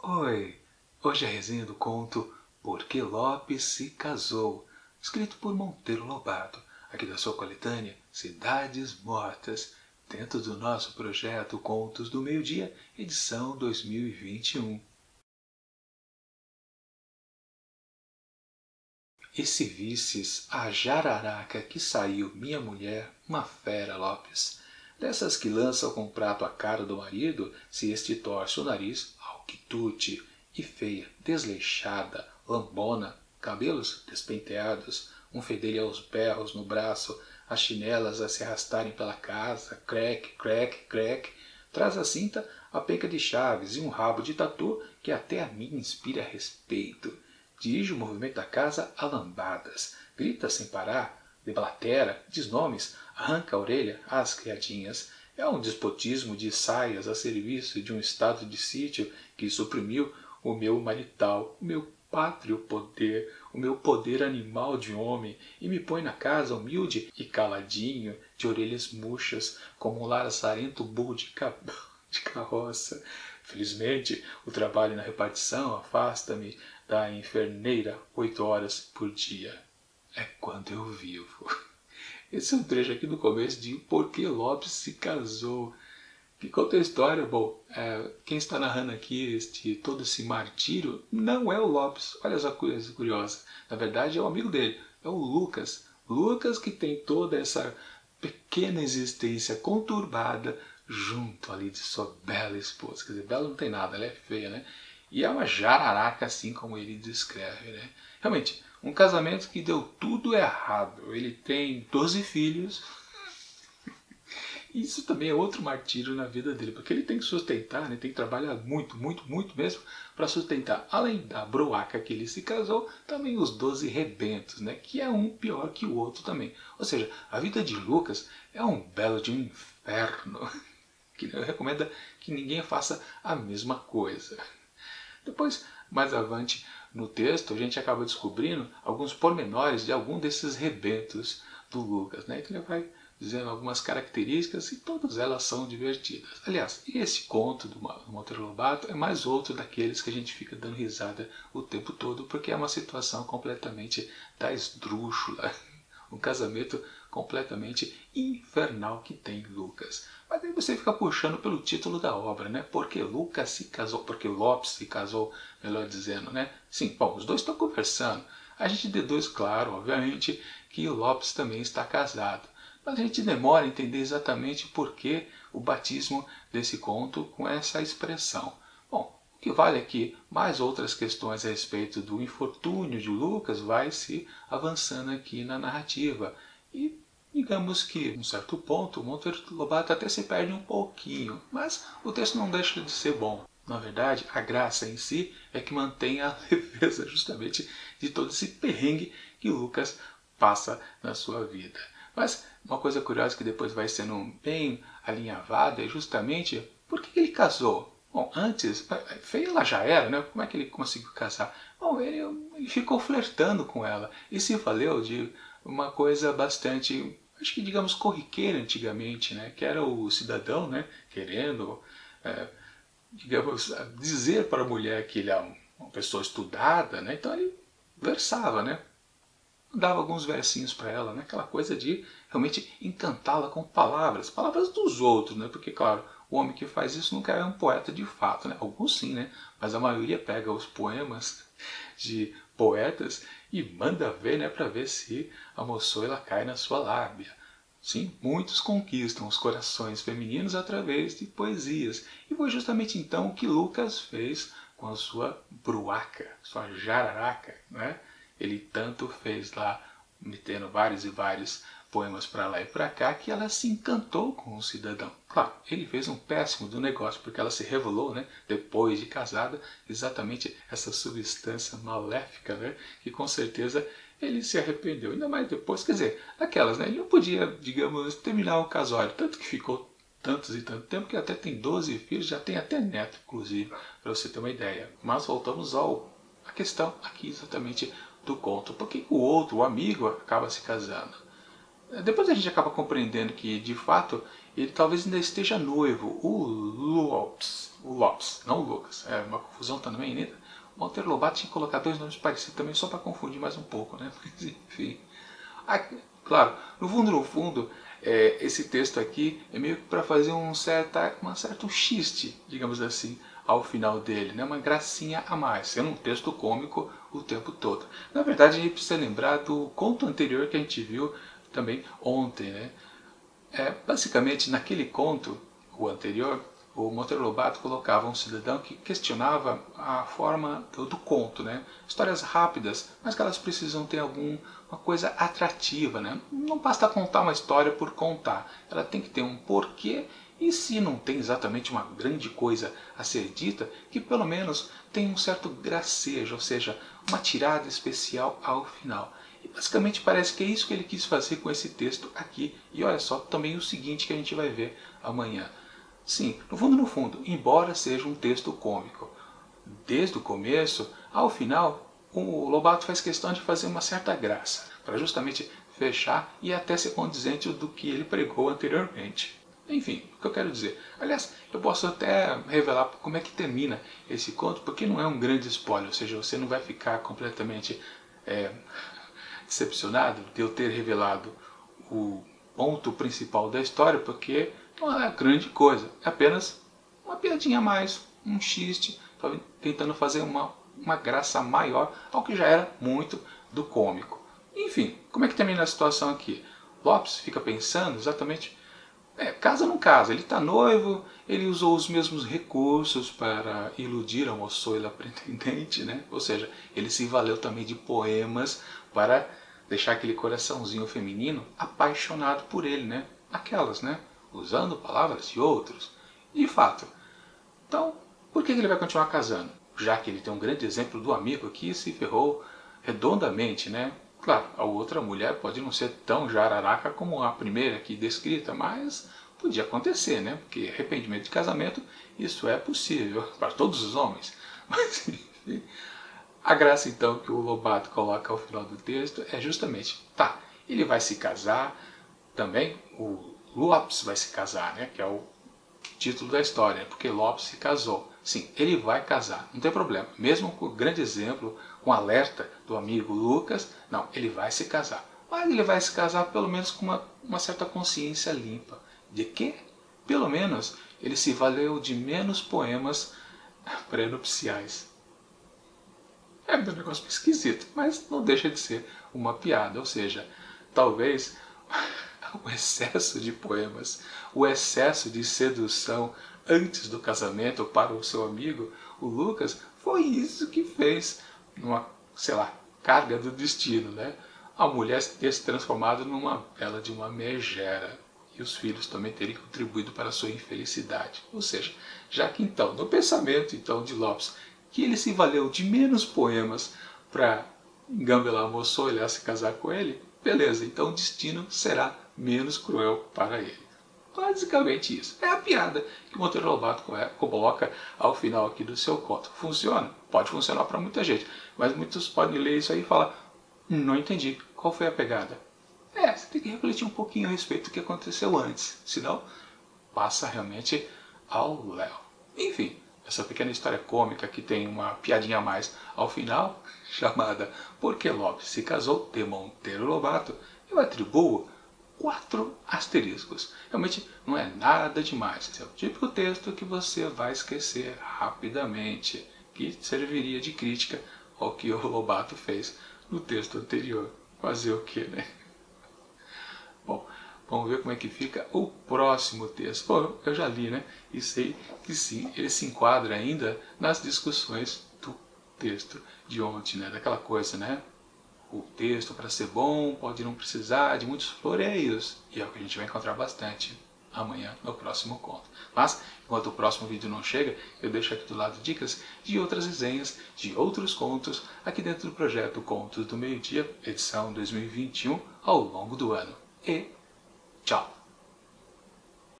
Oi, hoje é a resenha do conto Por que Lopes se Casou, escrito por Monteiro Lobato, aqui da sua coletânea Cidades Mortas, dentro do nosso projeto Contos do Meio-Dia, edição 2021. E se visses a jararaca que saiu minha mulher, uma fera, Lopes, dessas que lançam com prato a cara do marido, se este torce o nariz ao quitute, e feia, desleixada, lambona, cabelos despenteados, um fedelho aos berros no braço, as chinelas a se arrastarem pela casa, creque, creque, creque, traz a cinta a penca de chaves e um rabo de tatu que até a mim inspira respeito. Dirige o movimento da casa a lambadas, grita sem parar, deblatera, diz nomes, arranca a orelha às criadinhas. É um despotismo de saias a serviço de um estado de sítio que suprimiu o meu marital, o meu pátrio poder, o meu poder animal de homem, e me põe na casa humilde e caladinho, de orelhas murchas, como um lazarento burro de carroça. Felizmente, o trabalho na repartição afasta-me da enferneira 8 horas por dia. É quando eu vivo. Esse é um trecho aqui do começo de Por que Lopes se Casou. Que conta a história? Bom, quem está narrando aqui todo esse martírio não é o Lopes. Olha só que coisa curiosa. Na verdade é o amigo dele, é o Lucas. Lucas que tem toda essa pequena existência conturbada junto ali de sua bela esposa. Quer dizer, bela não tem nada, ela é feia, né? E é uma jararaca, assim como ele descreve, né? Realmente, um casamento que deu tudo errado. Ele tem 12 filhos. Isso também é outro martírio na vida dele, porque ele tem que sustentar, né? Tem que trabalhar muito, muito, muito mesmo para sustentar, além da broaca que ele se casou, também os 12 rebentos, né? Que é um pior que o outro também. Ou seja, a vida de Lucas é um belo de um inferno, que eu recomendo que ninguém faça a mesma coisa. Depois, mais avante no texto, a gente acaba descobrindo alguns pormenores de algum desses rebentos do Lucas, né? Que ele vai dizendo algumas características e todas elas são divertidas. Aliás, esse conto do Monteiro Lobato é mais outro daqueles que a gente fica dando risada o tempo todo, porque é uma situação completamente da esdrúxula. Um casamento completamente infernal que tem Lucas. Mas aí você fica puxando pelo título da obra, né? Porque Lucas se casou, porque Lopes se casou, melhor dizendo, né? Sim, bom, os dois estão conversando. A gente deduz, claro, obviamente, que o Lopes também está casado. Mas a gente demora a entender exatamente por que o batismo desse conto com essa expressão. Bom, o que vale é que mais outras questões a respeito do infortúnio de Lucas vai se avançando aqui na narrativa. E digamos que, em um certo ponto, o Monteiro Lobato até se perde um pouquinho, mas o texto não deixa de ser bom. Na verdade, a graça em si é que mantém a leveza justamente de todo esse perrengue que Lucas passa na sua vida. Mas uma coisa curiosa que depois vai sendo bem alinhavada é justamente por que ele casou. Bom, antes, feia ela já era, né? Como é que ele conseguiu casar? Bom, ele ficou flertando com ela e se valeu de uma coisa bastante, acho que digamos, corriqueira antigamente, né? Que era o cidadão, né? Querendo, digamos, dizer para a mulher que ele é uma pessoa estudada, né? Então ele versava, né? Dava alguns versinhos para ela, né? Aquela coisa de realmente encantá-la com palavras, palavras dos outros, né? Porque, claro, o homem que faz isso nunca é um poeta de fato, né? Alguns sim, né? Mas a maioria pega os poemas de poetas e manda ver, né? Para ver se a moçoila cai na sua lábia. Sim, muitos conquistam os corações femininos através de poesias. E foi justamente então o que Lucas fez com a sua bruaca, sua jararaca, né? Ele tanto fez lá, metendo vários e vários poemas para lá e para cá, que ela se encantou com o cidadão. Claro, ele fez um péssimo do negócio, porque ela se revelou, né, depois de casada, exatamente essa substância maléfica, né, que com certeza ele se arrependeu. Ainda mais depois, quer dizer, aquelas, né, ele não podia, digamos, terminar o casório, tanto que ficou tantos e tanto tempo que até tem 12 filhos, já tem até neto, inclusive, para você ter uma ideia. Mas voltamos à questão aqui exatamente do conto. Por que o outro, o amigo, acaba se casando? Depois a gente acaba compreendendo que, de fato, ele talvez ainda esteja noivo. O Lopes, não o Lucas, é uma confusão também ainda. O Monteiro Lobato tinha que colocar dois nomes parecidos também, só para confundir mais um pouco, né? Mas enfim. Aqui, claro, no fundo, esse texto aqui é meio que para fazer um certo xiste, digamos assim, ao final dele, né? Uma gracinha a mais, sendo um texto cômico o tempo todo. Na verdade, a gente precisa lembrar do conto anterior que a gente viu também ontem, né? Basicamente, naquele conto, o anterior, o Monteiro Lobato colocava um cidadão que questionava a forma do conto, né? Histórias rápidas, mas que elas precisam ter alguma coisa atrativa, né? Não basta contar uma história por contar, ela tem que ter um porquê, e se não tem exatamente uma grande coisa a ser dita, que pelo menos tem um certo gracejo, ou seja, uma tirada especial ao final. E basicamente parece que é isso que ele quis fazer com esse texto aqui. E olha só também o seguinte que a gente vai ver amanhã. Sim, no fundo, embora seja um texto cômico, desde o começo ao final, o Lobato faz questão de fazer uma certa graça, para justamente fechar e até ser condizente do que ele pregou anteriormente. Enfim, o que eu quero dizer. Aliás, eu posso até revelar como é que termina esse conto, porque não é um grande spoiler, ou seja, você não vai ficar completamente decepcionado de eu ter revelado o ponto principal da história, porque não é grande coisa, é apenas uma piadinha a mais, um xiste, tentando fazer uma graça maior ao que já era muito do cômico. Enfim, como é que termina a situação aqui? Lopes fica pensando exatamente, casa ou não casa, ele está noivo, ele usou os mesmos recursos para iludir a moçoila pretendente, né? Ou seja, ele se valeu também de poemas para deixar aquele coraçãozinho feminino apaixonado por ele, né? Aquelas, né? Usando palavras de outros. De fato. Então, por que ele vai continuar casando? Já que ele tem um grande exemplo do amigo que se ferrou redondamente, né? Claro, a outra mulher pode não ser tão jararaca como a primeira aqui descrita, mas podia acontecer, né? Porque arrependimento de casamento, isso é possível para todos os homens. Mas, enfim, a graça então que o Lobato coloca ao final do texto é justamente, ele vai se casar, também o Lopes vai se casar, né? Que é o título da história, porque Lopes se casou. Sim, ele vai casar, não tem problema. Mesmo com o grande exemplo, com o alerta do amigo Lucas, não, ele vai se casar. Mas ele vai se casar pelo menos com uma certa consciência limpa. De que? Pelo menos ele se valeu de menos poemas pré-nupciais. É um negócio esquisito, mas não deixa de ser uma piada. Ou seja, talvez o excesso de poemas, o excesso de sedução antes do casamento para o seu amigo, o Lucas, foi isso que fez uma, sei lá, carga do destino, né? A mulher ter se transformado numa bela de uma megera e os filhos também terem contribuído para a sua infelicidade. Ou seja, já que então, no pensamento então de Lopes, que ele se valeu de menos poemas para engambelar a moçoila a se casar com ele, beleza, então o destino será menos cruel para ele. Basicamente isso. É a piada que o Monteiro Lobato coloca ao final aqui do seu conto. Funciona? Pode funcionar para muita gente, mas muitos podem ler isso aí e falar, não entendi, qual foi a pegada? Você tem que refletir um pouquinho a respeito do que aconteceu antes, senão passa realmente ao léu. Enfim, essa pequena história cômica que tem uma piadinha a mais ao final, chamada Porque Lopes se casou de Monteiro Lobato, eu atribuo 4 asteriscos. Realmente não é nada demais. Esse é o típico texto que você vai esquecer rapidamente, que serviria de crítica ao que o Lobato fez no texto anterior. Fazer o que, né? Bom, vamos ver como é que fica o próximo texto. Bom, eu já li, né? E sei que sim, ele se enquadra ainda nas discussões do texto de ontem, né? Daquela coisa, né? O texto, para ser bom, pode não precisar de muitos floreios. E é o que a gente vai encontrar bastante amanhã no próximo conto. Mas, enquanto o próximo vídeo não chega, eu deixo aqui do lado dicas de outras resenhas, de outros contos, aqui dentro do projeto Contos do Meio Dia, edição 2021, ao longo do ano. E tchau!